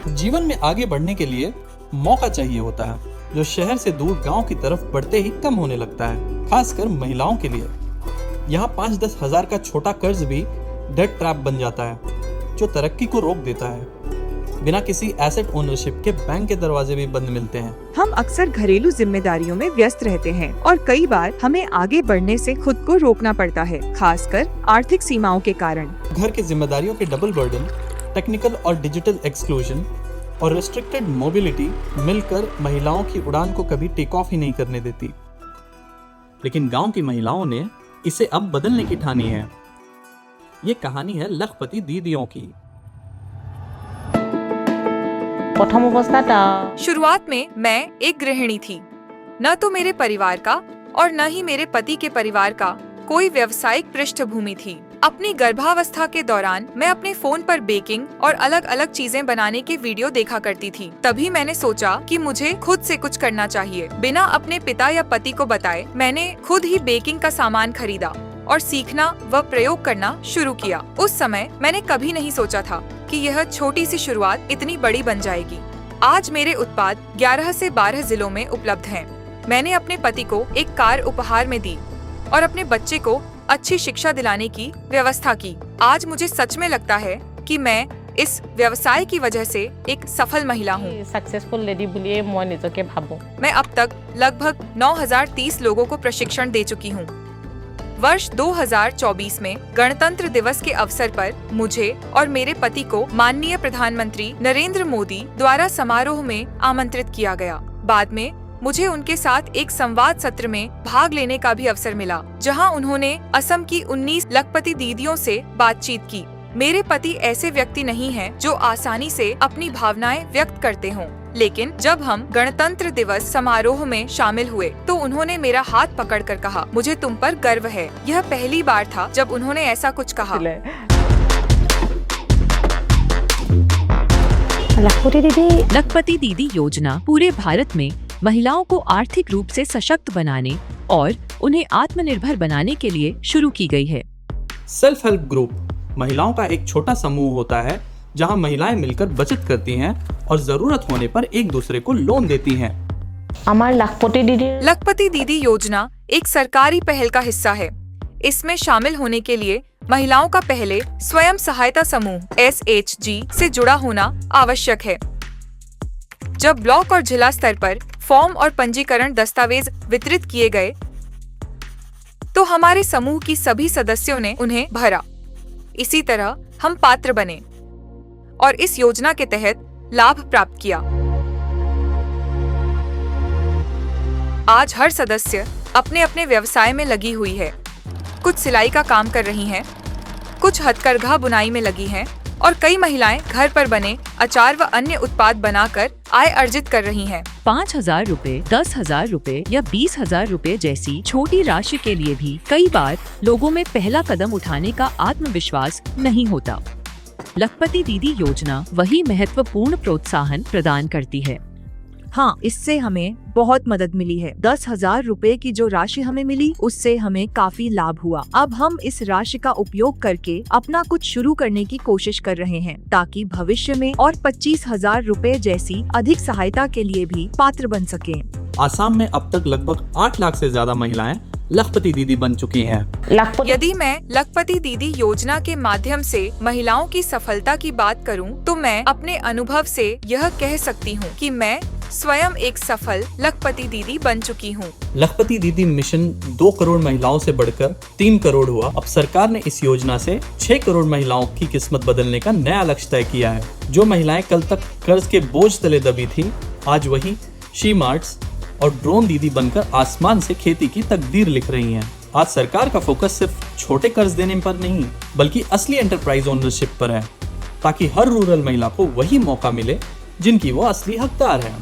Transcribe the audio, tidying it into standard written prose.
जीवन में आगे बढ़ने के लिए मौका चाहिए होता है, जो शहर से दूर गांव की तरफ बढ़ते ही कम होने लगता है, खासकर महिलाओं के लिए। यहाँ 5-10 हजार का छोटा कर्ज भी डेट ट्रैप बन जाता है, जो तरक्की को रोक देता है। बिना किसी एसेट ओनरशिप के बैंक के दरवाजे भी बंद मिलते हैं। हम अक्सर घरेलू जिम्मेदारियों में व्यस्त रहते हैं और कई बार हमें आगे बढ़ने से खुद को रोकना पड़ता है, खासकर आर्थिक सीमाओं के कारण। घर की जिम्मेदारियों के डबल बर्डन, टेक्निकल और डिजिटल एक्सक्लूजन और रिस्ट्रिक्टेड मोबिलिटी मिलकर महिलाओं की उड़ान को कभी टेक ऑफ ही नहीं करने देती। लेकिन गांव की महिलाओं ने इसे अब बदलने की ठानी है। ये कहानी है लखपति दीदियों की। प्रथम अवस्था शुरुआत में मैं एक गृहिणी थी। न तो मेरे परिवार का और न ही मेरे पति के परिवार का कोई व्यावसायिक पृष्ठभूमि थी। अपनी गर्भावस्था के दौरान मैं अपने फोन पर बेकिंग और अलग अलग चीजें बनाने के वीडियो देखा करती थी। तभी मैंने सोचा कि मुझे खुद से कुछ करना चाहिए। बिना अपने पिता या पति को बताए मैंने खुद ही बेकिंग का सामान खरीदा और सीखना व प्रयोग करना शुरू किया। उस समय मैंने कभी नहीं सोचा था कि यह छोटी सी शुरुआत इतनी बड़ी बन जाएगी। आज मेरे उत्पाद 11 से 12 जिलों में उपलब्ध हैं। मैंने अपने पति को एक कार उपहार में दी और अपने बच्चे को अच्छी शिक्षा दिलाने की व्यवस्था की। आज मुझे सच में लगता है कि मैं इस व्यवसाय की वजह से एक सफल महिला हूँ। सक्सेसफुल लेडी बुलिए मैं निजके भाबो। मैं अब तक लगभग 9030 लोगों को प्रशिक्षण दे चुकी हूँ। वर्ष 2024 में गणतंत्र दिवस के अवसर पर मुझे और मेरे पति को माननीय प्रधानमंत्री नरेंद्र मोदी द्वारा समारोह में आमंत्रित किया गया। बाद में मुझे उनके साथ एक संवाद सत्र में भाग लेने का भी अवसर मिला, जहां उन्होंने असम की 19 लखपति दीदियों से बातचीत की। मेरे पति ऐसे व्यक्ति नहीं हैं जो आसानी से अपनी भावनाएं व्यक्त करते हों, लेकिन जब हम गणतंत्र दिवस समारोह में शामिल हुए तो उन्होंने मेरा हाथ पकड़कर कहा, मुझे तुम पर गर्व है। यह पहली बार था जब उन्होंने ऐसा कुछ कहा। लखपति दीदी योजना पूरे भारत में महिलाओं को आर्थिक रूप से सशक्त बनाने और उन्हें आत्मनिर्भर बनाने के लिए शुरू की गई है। सेल्फ हेल्प ग्रुप महिलाओं का एक छोटा समूह होता है, जहां महिलाएं मिलकर बचत करती हैं और जरूरत होने पर एक दूसरे को लोन देती हैं। लखपति दीदी योजना एक सरकारी पहल का हिस्सा है। इसमें शामिल होने के लिए महिलाओं का पहले स्वयं सहायता समूह SHG से जुड़ा होना आवश्यक है। जब ब्लॉक और जिला स्तर पर फॉर्म और पंजीकरण दस्तावेज वितरित किए गए तो हमारे समूह की सभी सदस्यों ने उन्हें भरा। इसी तरह हम पात्र बने और इस योजना के तहत लाभ प्राप्त किया। आज हर सदस्य अपने अपने व्यवसाय में लगी हुई है। कुछ सिलाई का काम कर रही हैं, कुछ हथकरघा बुनाई में लगी हैं और कई महिलाएं घर पर बने अचार व अन्य उत्पाद बनाकर आय अर्जित कर रही हैं। 5,000 रुपए, 10,000 रुपए या 20,000 रुपए जैसी छोटी राशि के लिए भी कई बार लोगों में पहला कदम उठाने का आत्मविश्वास नहीं होता। लखपति दीदी योजना वही महत्वपूर्ण प्रोत्साहन प्रदान करती है। हाँ, इससे हमें बहुत मदद मिली है। 10,000 रुपए की जो राशि हमें मिली उससे हमें काफी लाभ हुआ। अब हम इस राशि का उपयोग करके अपना कुछ शुरू करने की कोशिश कर रहे हैं, ताकि भविष्य में और 25,000 रुपए जैसी अधिक सहायता के लिए भी पात्र बन सकें। आसाम में अब तक लगभग 8 लाख से ज्यादा महिलाएं लखपति दीदी बन चुकी हैं। यदि मैं लखपति दीदी योजना के माध्यम से महिलाओं की सफलता की बात करूं, तो मैं अपने अनुभव से यह कह सकती हूं कि मैं स्वयं एक सफल लखपति दीदी बन चुकी हूं। लखपति दीदी मिशन 2 करोड़ महिलाओं से बढ़कर 3 करोड़ हुआ। अब सरकार ने इस योजना से 6 करोड़ महिलाओं की किस्मत बदलने का नया लक्ष्य तय किया है। जो महिलाएं कल तक कर्ज के बोझ तले दबी थी, आज वही शी मार्ट्स और ड्रोन दीदी बनकर आसमान से खेती की तकदीर लिख रही हैं। आज सरकार का फोकस सिर्फ छोटे कर्ज देने पर नहीं, बल्कि असली एंटरप्राइज ओनरशिप पर है, ताकि हर रूरल महिला को वही मौका मिले जिनकी वो असली हकदार है।